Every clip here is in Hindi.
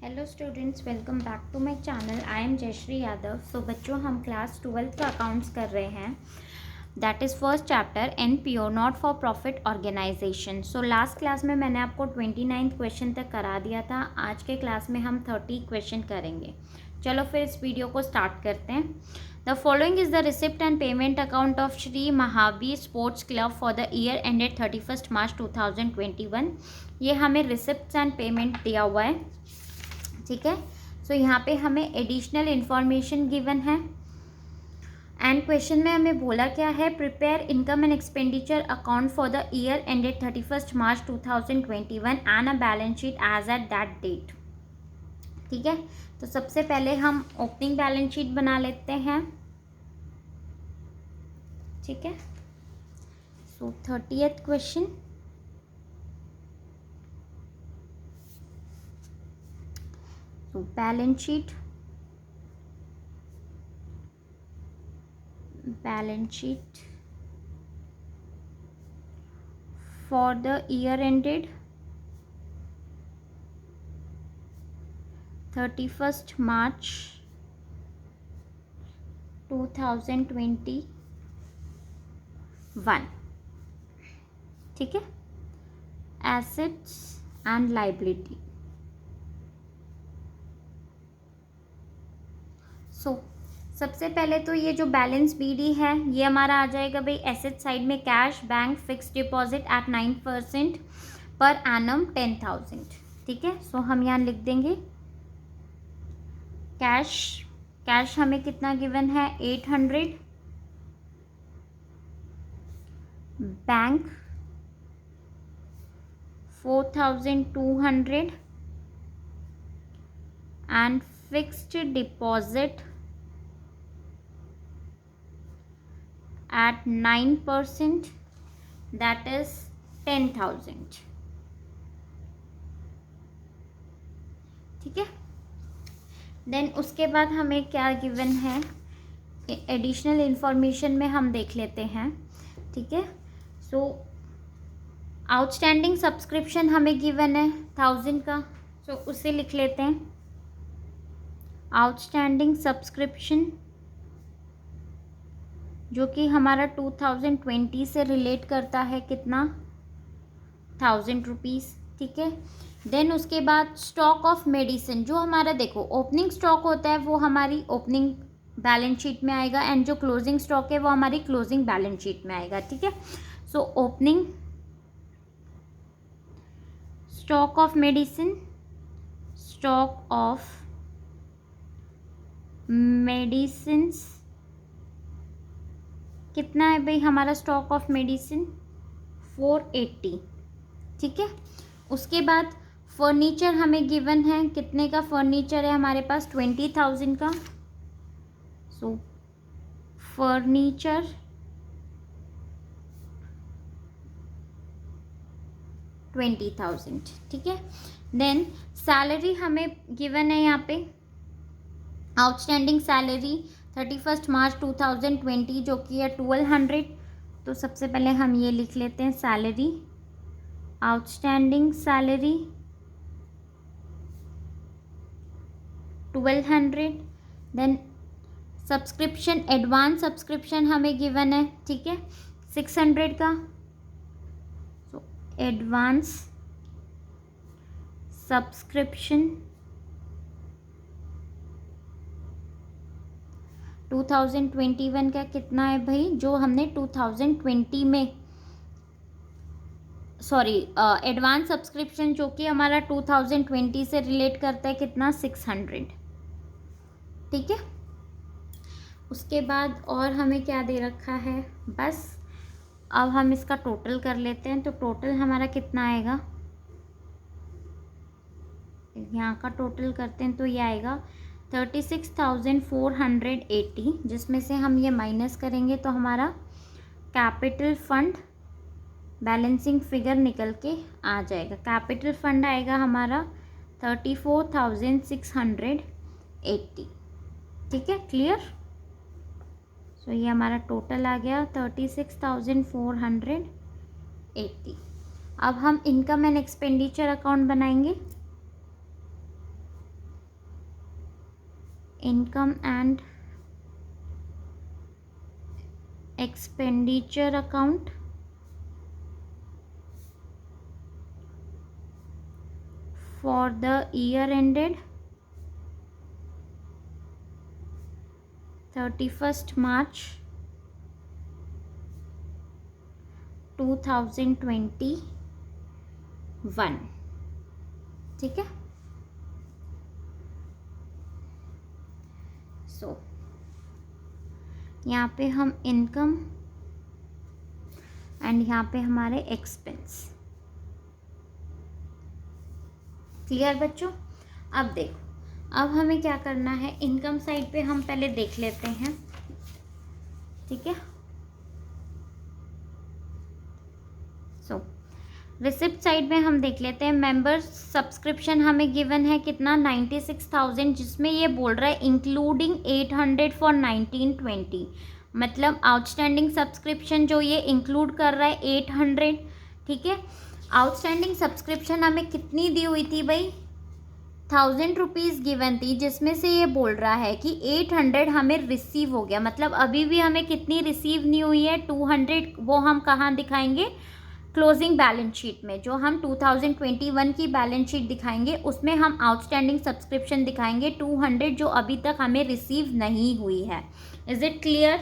Hello students, welcome back to my channel. I am Jayshree Yadav. So बच्चों, हम क्लास 12th का अकाउंट्स कर रहे हैं। That is first chapter NPO, not for profit organisation. So last class में मैंने आपको 29th क्वेश्चन तक करा दिया था। आज के क्लास में हम 30 क्वेश्चन करेंगे। चलो फिर इस वीडियो को स्टार्ट करते हैं। The following is the receipt and payment account of Shri Mahavir sports club for the year ended 31 March 2021। ये हमें रिसिप्ट एंड पेमेंट दिया हुआ है, ठीक है। सो यहाँ पे हमें एडिशनल इंफॉर्मेशन गिवन है एंड क्वेश्चन में हमें बोला क्या है, prepare income and expenditure account for the year ended 31 March 2021 and a balance sheet as at that date. ठीक है, तो सबसे पहले हम ओपनिंग बैलेंस शीट बना लेते हैं। ठीक है, सो 30th question, so balance sheet for the year ended 31st March 2021। ठीक है, एसेट्स एंड लाइबिलिटी। सो सबसे पहले तो ये जो बैलेंस बीडी है ये हमारा आ जाएगा भाई एसेट साइड में cash, bank, fix deposit eight 9% per annum 10,000। ठीक है, सो हम यहाँ लिख देंगे कैश हमें कितना गिवन है 800, bank 4,200 and fixed deposit at 9%, that is 10,000। ठीक है, देन उसके बाद हमें क्या गिवन है, एडिशनल इंफॉर्मेशन में हम देख लेते हैं। ठीक है, सो आउटस्टैंडिंग सब्सक्रिप्शन हमें गिवन है 1000 का, सो उसे लिख लेते हैं। आउटस्टैंडिंग सब्सक्रिप्शन जो कि हमारा 2020 से रिलेट करता है, कितना 1000 रुपीज़। ठीक है, देन उसके बाद स्टॉक ऑफ मेडिसिन, जो हमारा देखो ओपनिंग स्टॉक होता है वो हमारी ओपनिंग बैलेंस शीट में आएगा एंड जो क्लोजिंग स्टॉक है वो हमारी क्लोजिंग बैलेंस शीट में आएगा। ठीक है, so opening stock of medicine, stock of medicines कितना है भाई हमारा स्टॉक ऑफ मेडिसिन 480। ठीक है, उसके बाद फर्नीचर हमें गिवन है, कितने का फर्नीचर है हमारे पास 20,000 का। सो फर्नीचर 20,000। ठीक है, देन सैलरी हमें गिवन है यहाँ पे, आउटस्टैंडिंग सैलरी 31 मार्च 2020 जो कि है 1200। तो सबसे पहले हम ये लिख लेते हैं salary, outstanding salary 1200। Then subscription, advance subscription हमें गिवन है, ठीक है 600 का। सो एडवांस सब्सक्रिप्शन 2021 का कितना है भाई, जो हमने 2020 में, सॉरी एडवांस सब्सक्रिप्शन जो कि हमारा 2020 से रिलेट करता है, कितना 600। ठीक है, उसके बाद और हमें क्या दे रखा है, बस अब हम इसका टोटल कर लेते हैं। तो टोटल हमारा कितना आएगा, यहाँ का टोटल करते हैं तो ये आएगा 36,480, जिसमें से हम ये माइनस करेंगे तो हमारा कैपिटल फंड बैलेंसिंग फिगर निकल के आ जाएगा। कैपिटल फंड आएगा हमारा 34,680। ठीक है, क्लियर। सो ये हमारा टोटल आ गया 36,480। अब हम इनकम एंड एक्सपेंडिचर अकाउंट बनाएंगे। Income and expenditure account for the year ended 31st March 2021। ठीक है। सो यहाँ पे हम इनकम एंड यहाँ पे हमारे एक्सपेंस। क्लियर बच्चों। अब देखो, अब हमें क्या करना है, इनकम साइड पे हम पहले देख लेते हैं। ठीक है। सो रिसिप्ट साइड में हम देख लेते हैं। मेंबर्स सब्सक्रिप्शन हमें गिवन है कितना, 96,000, जिसमें ये बोल रहा है इंक्लूडिंग 800 फॉर 1920। मतलब आउटस्टैंडिंग सब्सक्रिप्शन जो ये इंक्लूड कर रहा है 800। ठीक है। आउटस्टैंडिंग सब्सक्रिप्शन हमें कितनी दी हुई थी भाई, 1000 रुपीज़ गिवन थी, जिसमें से ये बोल रहा है कि 800 हमें रिसीव हो गया। मतलब अभी भी हमें कितनी रिसीव नहीं हुई है, 200। वो हम कहाँ दिखाएंगे, क्लोजिंग बैलेंस शीट में। जो हम 2021 की बैलेंस शीट दिखाएंगे उसमें हम आउटस्टैंडिंग सब्सक्रिप्शन दिखाएंगे 200, जो अभी तक हमें रिसीव नहीं हुई है। Is it clear.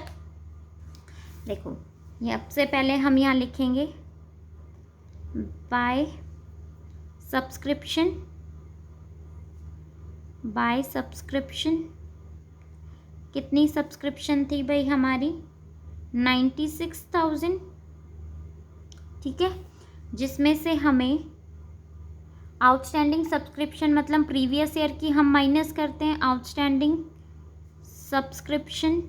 देखो, ये सबसे पहले हम यहाँ लिखेंगे बाय सब्सक्रिप्शन। बाय सब्सक्रिप्शन कितनी सब्सक्रिप्शन थी भाई हमारी, 96,000। ठीक है। जिसमें से हमें आउटस्टैंडिंग सब्सक्रिप्शन मतलब प्रीवियस ईयर की हम माइनस करते हैं। आउटस्टैंडिंग सब्सक्रिप्शन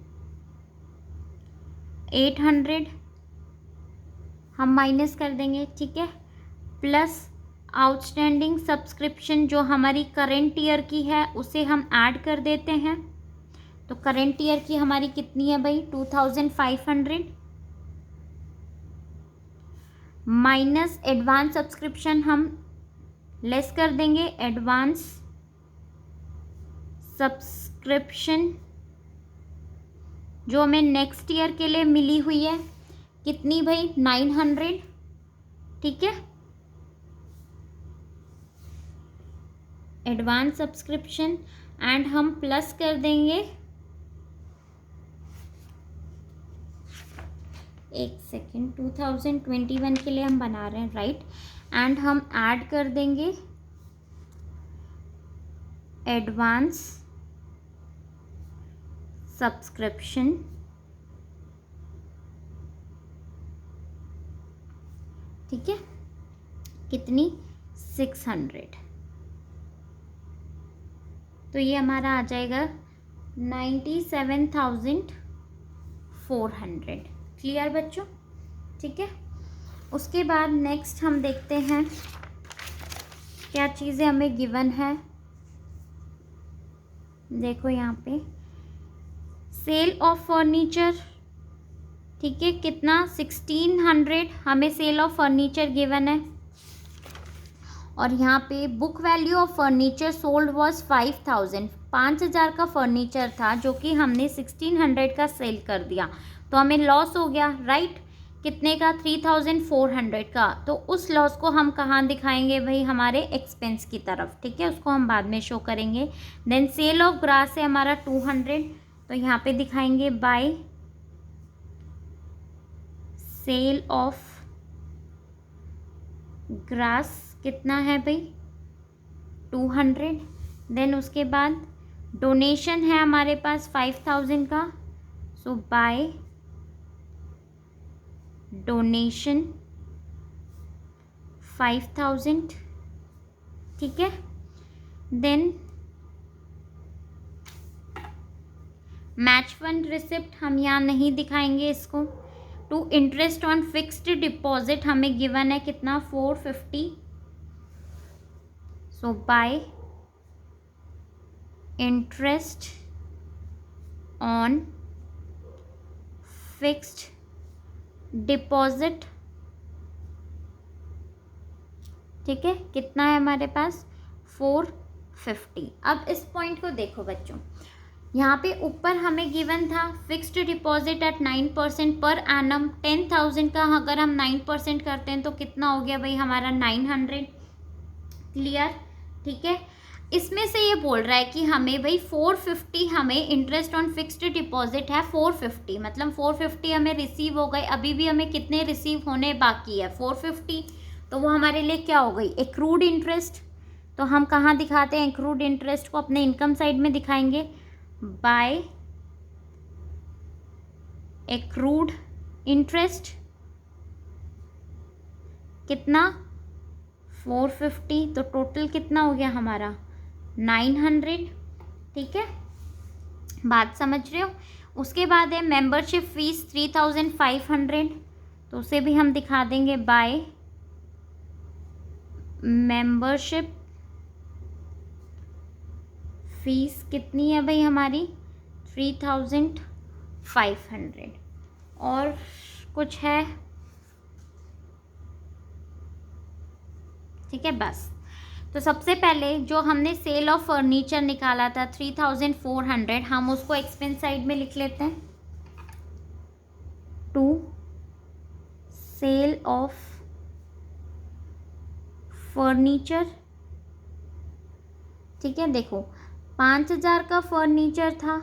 800 हम माइनस कर देंगे। ठीक है। प्लस आउटस्टैंडिंग सब्सक्रिप्शन जो हमारी करेंट ईयर की है उसे हम ऐड कर देते हैं। तो करेंट ईयर की हमारी कितनी है भाई, 2500 माइनस एडवांस सब्सक्रिप्शन हम लेस कर देंगे। एडवांस सब्सक्रिप्शन जो हमें नेक्स्ट ईयर के लिए मिली हुई है कितनी भाई, 900। ठीक है। एडवांस सब्सक्रिप्शन एंड हम प्लस कर देंगे, एक सेकेंड, 2021 के लिए हम बना रहे हैं, राइट। एंड हम ऐड कर देंगे एडवांस सब्सक्रिप्शन। ठीक है। कितनी, 600। तो ये हमारा आ जाएगा 97,400। क्लियर बच्चों। ठीक है। उसके बाद नेक्स्ट हम देखते हैं क्या चीज़ें हमें गिवन है। देखो यहाँ पे सेल ऑफ फर्नीचर। ठीक है। कितना, 1600 हमें सेल ऑफ फर्नीचर गिवन है। और यहाँ पे book value of furniture sold was 5000। 5000 का फर्नीचर था जो कि हमने 1600 का सेल कर दिया, तो हमें लॉस हो गया, राइट। कितने का, 3400 का। तो उस लॉस को हम कहाँ दिखाएंगे भाई, हमारे एक्सपेंस की तरफ। ठीक है। उसको हम बाद में शो करेंगे। देन सेल ऑफ ग्रास है हमारा 200, तो यहाँ पे दिखाएंगे बाय सेल ऑफ ग्रास कितना है भाई, 200। देन उसके बाद डोनेशन है हमारे पास 5000 का, सो बाय डोनेशन 5000। ठीक है। देन मैच फंड रिसिप्ट हम यहाँ नहीं दिखाएंगे इसको। To interest on fixed deposit हमें गिवन है कितना, 450। So by interest on fixed deposit. ठीक है। कितना है हमारे पास, 450। अब इस पॉइंट को देखो बच्चों, यहाँ पे ऊपर हमें गिवन था fixed deposit eight 9% per annum 10,000 का अगर हम 9% करते हैं तो कितना हो गया भाई हमारा 900। क्लियर, ठीक है। इसमें से ये बोल रहा है कि हमें भाई 450 हमें इंटरेस्ट ऑन फिक्स्ड डिपॉजिट है 450, मतलब 450 हमें रिसीव हो गए, अभी भी हमें कितने रिसीव होने बाकी है 450, तो वो हमारे लिए क्या हो गई एक्रूड इंटरेस्ट। तो हम कहाँ दिखाते हैं एक्रूड इंटरेस्ट को, अपने इनकम साइड में दिखाएंगे बाय एक्रूड इंटरेस्ट। कितना 450, तो टोटल कितना हो गया हमारा 900। ठीक है, बात समझ रहे हो। उसके बाद है मेंबरशिप फीस 3500, तो उसे भी हम दिखा देंगे बाय मेंबरशिप फीस कितनी है भाई हमारी 3500। और कुछ है, ठीक है बस। तो सबसे पहले जो हमने सेल ऑफ फर्नीचर निकाला था 3400, हम उसको एक्सपेंस साइड में लिख लेते हैं। टू सेल ऑफ फर्नीचर, ठीक है। देखो 5000 का फर्नीचर था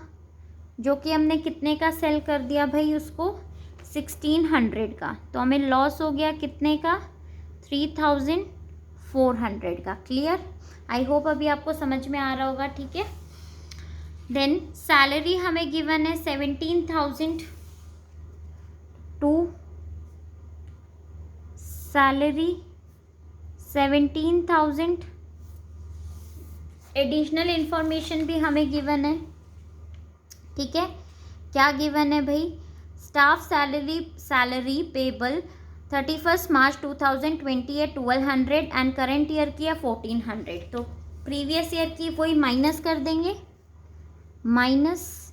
जो कि हमने कितने का सेल कर दिया भाई उसको 1600 का, तो हमें लॉस हो गया कितने का 3400 का। क्लियर, आई होप अभी आपको समझ में आ रहा होगा, ठीक है। देन सैलरी हमें गिवन है 17,000, टू सैलरी 17,000। एडिशनल इंफॉर्मेशन भी हमें गिवन है, ठीक है। क्या गिवन है भाई, स्टाफ सैलरी पेबल 31 मार्च 2020 है 1200 एंड करेंट ईयर की है 1400, तो प्रीवियस ईयर की वही माइनस कर देंगे, माइनस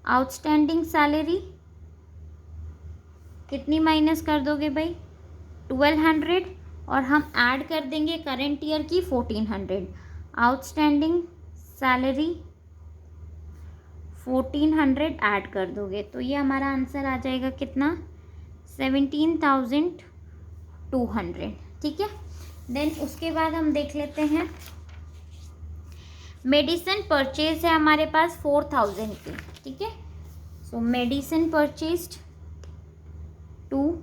आउटस्टैंडिंग सैलरी कितनी माइनस कर दोगे भाई 1200, और हम ऐड कर देंगे करेंट ईयर की 1400। आउटस्टैंडिंग सैलरी 1400 ऐड कर दोगे तो ये हमारा आंसर आ जाएगा कितना 17,200, ठीक है। देन उसके बाद हम देख लेते हैं मेडिसिन परचेज है हमारे पास 4000 की, ठीक है। So medicine purchased, to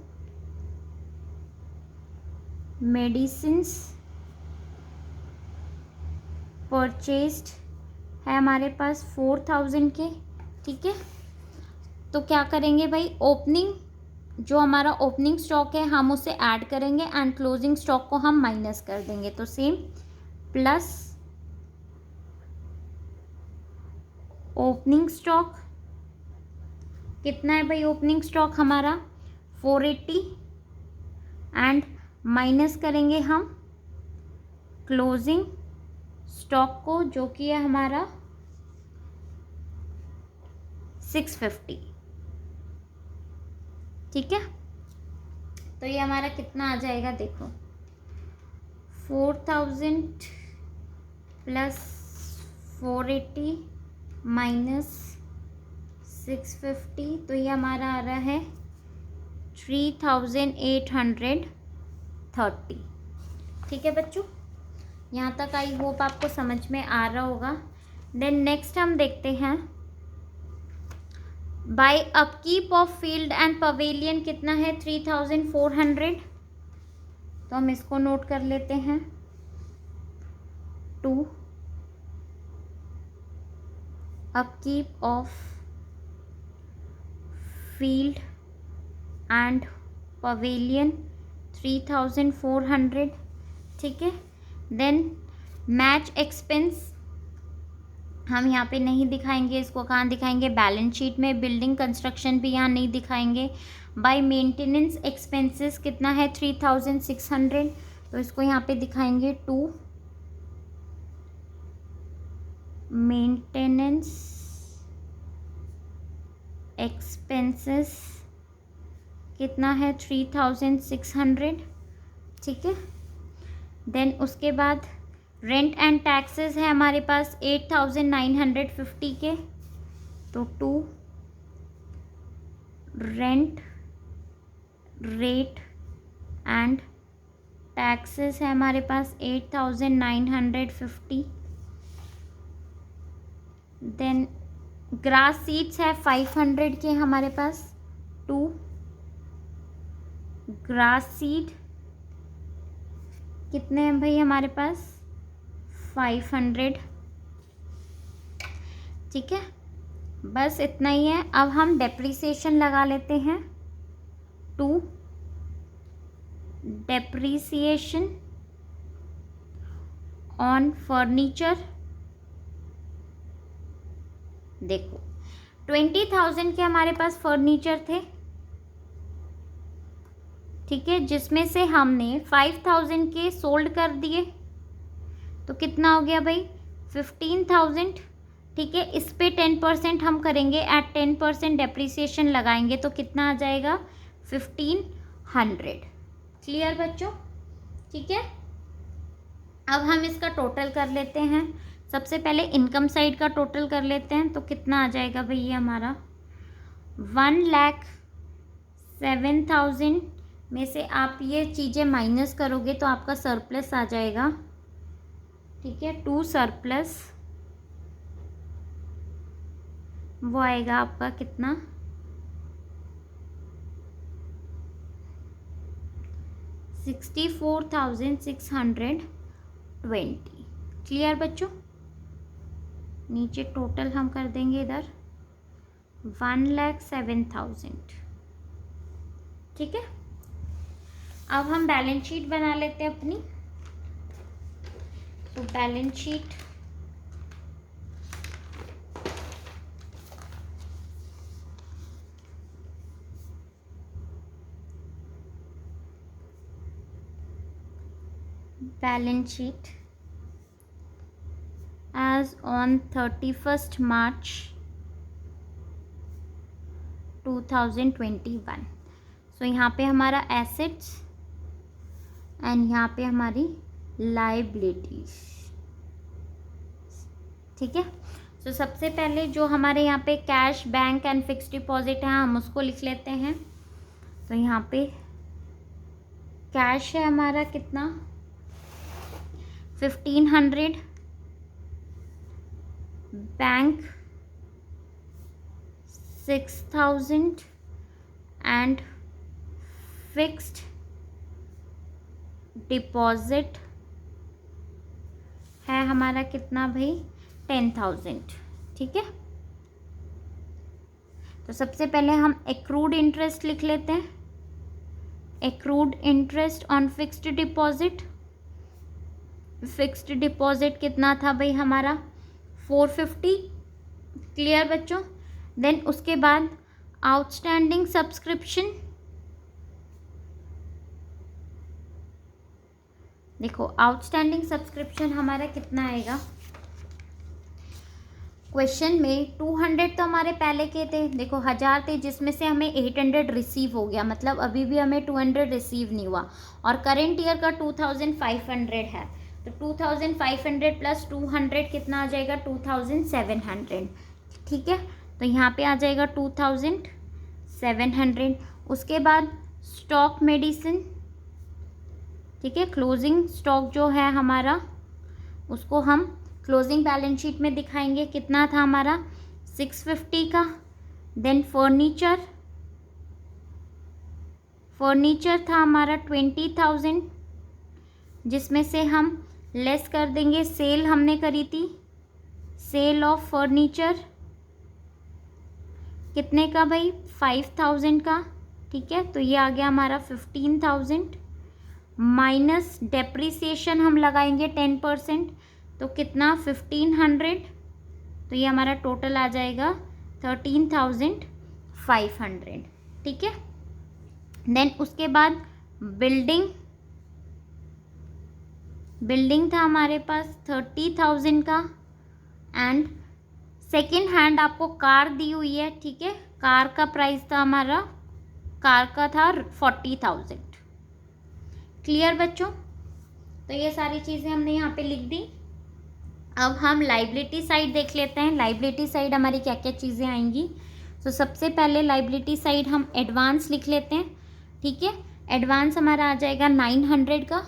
medicines purchased है हमारे पास 4000 के, ठीक है। तो क्या करेंगे भाई, ओपनिंग जो हमारा ओपनिंग स्टॉक है हम उसे ऐड करेंगे एंड क्लोजिंग स्टॉक को हम माइनस कर देंगे, तो सेम प्लस ओपनिंग स्टॉक कितना है भाई, ओपनिंग स्टॉक हमारा 480 एंड माइनस करेंगे हम क्लोजिंग स्टॉक को जो कि है हमारा 650, ठीक है। तो ये हमारा कितना आ जाएगा देखो 4000 प्लस 480 माइनस 650, तो ये हमारा आ रहा है 3830, ठीक है बच्चों। यहाँ तक आई होप आपको समझ में आ रहा होगा। देन नेक्स्ट हम देखते हैं by upkeep of field and pavilion कितना है 3400, तो हम इसको नोट कर लेते हैं। To upkeep of field and pavilion 3400, ठीक है। देन मैच एक्सपेंस हम यहाँ पे नहीं दिखाएंगे, इसको कहाँ दिखाएंगे बैलेंस शीट में, बिल्डिंग कंस्ट्रक्शन भी यहाँ नहीं दिखाएंगे। बाय मेंटेनेंस एक्सपेंसेस कितना है 3600, तो इसको यहाँ पे दिखाएंगे। टू मेंटेनेंस एक्सपेंसेस कितना है 3600, ठीक है। देन उसके बाद रेंट एंड टैक्सेस है हमारे पास 8,950 के, तो 2 रेंट रेट एंड टैक्सेस है हमारे पास 8,950। देन ग्रास सीड्स है 500 के हमारे पास, 2 ग्रास सीड कितने हैं भाई हमारे पास 500। ठीक है, बस इतना ही है। अब हम डेप्रिसिएशन लगा लेते हैं, 2 डेप्रिसिएशन ऑन फर्नीचर। देखो 20,000 के हमारे पास फर्नीचर थे, ठीक है, जिसमें से हमने 5,000 के सोल्ड कर दिए, तो कितना हो गया भाई 15,000। ठीक है, इस पे 10% हम करेंगे, एट 10% डेप्रिसिएशन लगाएंगे तो कितना आ जाएगा 1,500। क्लियर बच्चों? ठीक है, अब हम इसका टोटल कर लेते हैं। सबसे पहले इनकम साइड का टोटल कर लेते हैं, तो कितना आ जाएगा भाई ये हमारा 1,07,000 में से आप ये चीज़ें माइनस करोगे तो आपका सरप्लस आ जाएगा। ठीक है, 2 सरप्लस वो आएगा आपका कितना 64,620। क्लियर बच्चों? नीचे टोटल हम कर देंगे इधर 1,07,000। ठीक है, अब हम बैलेंस शीट बना लेते हैं अपनी। तो balance sheet as on 31st March 2021। सो यहाँ पे हमारा एसेट्स एंड यहाँ पे हमारी लाइबिलिटीज। ठीक है, सो सबसे पहले जो हमारे यहाँ पे cash, bank and fixed deposit है हम उसको लिख लेते हैं। तो यहाँ पे कैश है हमारा कितना 1,500, बैंक 6,000 एंड फिक्स्ड डिपॉजिट है हमारा कितना भाई 10,000। ठीक है, तो सबसे पहले हम एक्रूड इंटरेस्ट लिख लेते हैं। Accrued interest on fixed deposit, fixed deposit कितना था भाई हमारा 450। क्लियर बच्चों? देन उसके बाद आउटस्टैंडिंग सब्सक्रिप्शन, देखो आउटस्टैंडिंग सब्सक्रिप्शन हमारा कितना आएगा, क्वेश्चन में 200 तो हमारे पहले के थे, देखो 1000 थे, जिसमें से हमें 800 रिसीव हो गया, मतलब अभी भी हमें 200 रिसीव नहीं हुआ। और करंट ईयर का 2,500 है, तो 2,500 प्लस 200 कितना आ जाएगा 2,700। ठीक है, तो यहाँ पे आ जाएगा 2,700। उसके बाद स्टॉक मेडिसिन, ठीक है, क्लोजिंग स्टॉक जो है हमारा उसको हम क्लोजिंग बैलेंस शीट में दिखाएंगे, कितना था हमारा 650 का। देन फर्नीचर था हमारा 20,000, जिसमें से हम लेस कर देंगे, सेल हमने करी थी, सेल ऑफ फर्नीचर कितने का भाई 5,000 का। ठीक है, तो ये आ गया हमारा 15,000 माइनस डेप्रिसिएशन हम लगाएंगे 10%, तो कितना 1,500, तो ये हमारा टोटल आ जाएगा 13,500। ठीक है, देन उसके बाद बिल्डिंग था हमारे पास 30,000 का, एंड सेकेंड हैंड आपको कार दी हुई है। ठीक है, कार का प्राइस था हमारा, कार का था 40,000। क्लियर बच्चों? तो तो ये सारी चीज़ें हमने यहाँ पे लिख दी। अब हम लाइबिलिटी साइड देख लेते हैं। लाइबिलिटी साइड हमारी क्या क्या चीज़ें आएंगी। तो सबसे पहले लाइबिलिटी साइड हम एडवांस लिख लेते हैं, ठीक है। एडवांस हमारा आ जाएगा 900 का।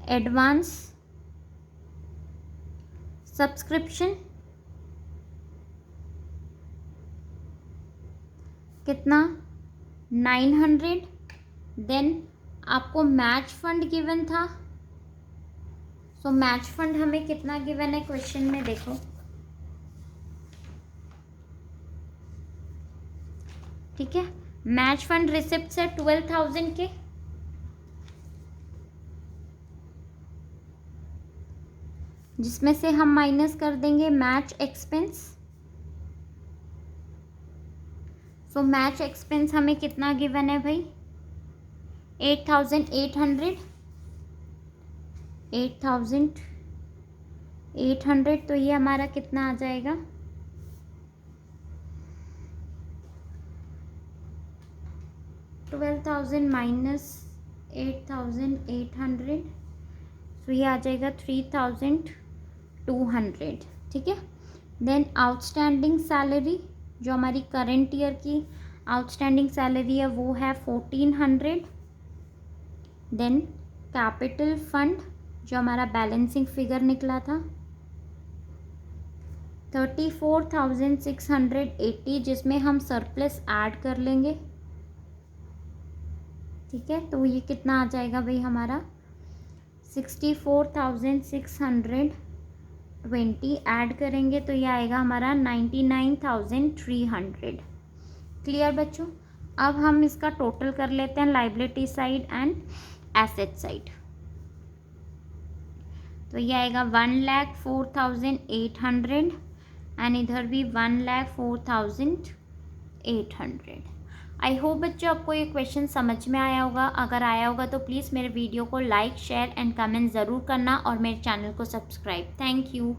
एडवांस सब्सक्रिप्शन कितना 900। देन आपको मैच फंड गिवन था। सो मैच फंड हमें कितना गिवन है क्वेश्चन में, देखो ठीक है। मैच फंड रिसिप्ट है 12,000 के, जिसमें से हम माइनस कर देंगे match expense. So match expense हमें कितना गिवन है भाई 8,800। 8,800 तो ये हमारा कितना आ जाएगा 12,000 माइनस 8,800, तो ये आ जाएगा 3,200, ठीक है। देन आउटस्टैंडिंग सैलरी, जो हमारी करंट ईयर की आउटस्टैंडिंग सैलरी है वो है 1,400। देन कैपिटल फंड, जो हमारा बैलेंसिंग फिगर निकला था 34,680, जिसमें हम सरप्लस ऐड कर लेंगे, ठीक है। तो ये कितना आ जाएगा भाई हमारा 64,620 ऐड करेंगे तो ये आएगा हमारा 99,300। क्लियर बच्चों। अब हम इसका टोटल कर लेते हैं liability side and asset side. तो ये आएगा 1,04,800 एंड इधर भी 1,04,800। आई होप बच्चों आपको ये क्वेश्चन समझ में आया होगा। अगर आया होगा तो प्लीज़ मेरे वीडियो को लाइक शेयर एंड कमेंट ज़रूर करना और मेरे चैनल को सब्सक्राइब। Thank you.